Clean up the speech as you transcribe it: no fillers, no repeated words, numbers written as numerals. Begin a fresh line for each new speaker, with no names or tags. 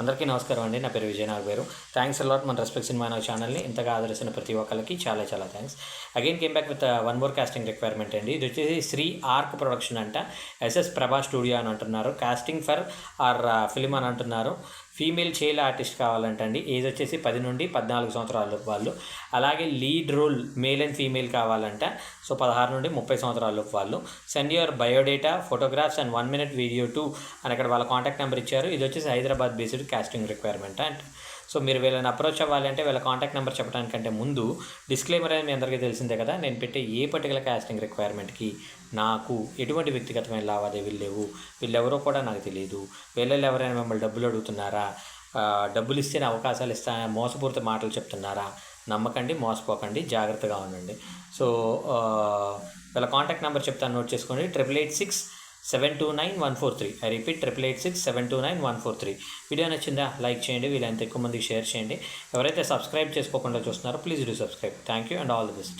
అందరికీ నమస్కారం అండి. నా పేరు విజయ్ నాగవేరు. థ్యాంక్స్ అలాట్ మన రెస్పెక్ట్ సినిమా ఛానల్ని ఇంతగా ఆదరిస్తున్న ప్రతి ఒక్కరికి చాలా చాలా thanks. Again came back with one more casting requirement అండి. ఇది వచ్చేసి శ్రీ ఆర్క్ ప్రొడక్షన్ అంట. ఎస్ఎస్ ప్రభా స్టూడియో అని అంటున్నారు. కాస్టింగ్ ఫర్ ఆర్ ఫిలిం అని అంటున్నారు. ఫీమేల్ చైల్డ్ ఆర్టిస్ట్ కావాలంటండి. ఏజ్ వచ్చేసి 10 నుండి 14 సంవత్సరాల వాళ్ళు. అలాగే lead role male and female కావాలంట. సో 16 నుండి 30 సంవత్సరాల వాళ్ళు. Send your biodata, photographs and 1 minute video to అని అక్కడ వాళ్ళ కాంటాక్ట్ నెంబర్ ఇచ్చారు. ఇది వచ్చేసి హైదరాబాద్ బేస్డ్ కాస్టింగ్ రిక్వైర్మెంట్ అంట. సో మీరు వీళ్ళని అప్రోచ్ అవ్వాలి అంటే వీళ్ళ కాంటాక్ట్ నెంబర్ చెప్పడానికంటే ముందు డిస్క్లైమర్ అనేది మీ అందరికీ తెలిసిందే కదా. నేను పెట్టే ఏ పర్టికులర్ కాస్టింగ్ రిక్వైర్మెంట్కి నాకు ఎటువంటి వ్యక్తిగతమైన లావాదేవీలు లేవు. వీళ్ళెవరో కూడా నాకు తెలియదు. వీళ్ళలో ఎవరైనా మిమ్మల్ని డబ్బులు అడుగుతున్నారా, డబ్బులు ఇస్తేనే అవకాశాలు మోసపూరిత మాటలు చెప్తున్నారా? నమ్మకండి, మోసపోకండి, జాగ్రత్తగా ఉండండి. సో వీళ్ళ కాంటాక్ట్ నెంబర్ చెప్తాను, నోట్ చేసుకోండి. 8886729143. I repeat 8886729143. వీడియో నచ్చిందా లైక్ చేయండి, వీళ్ళంత ఎక్కువ మందికి షేర్ చేయండి. ఎవరైతే సబ్స్క్రైబ్ చేసుకోకుండా చూస్తున్నారో please do subscribe. Thank you and all the best.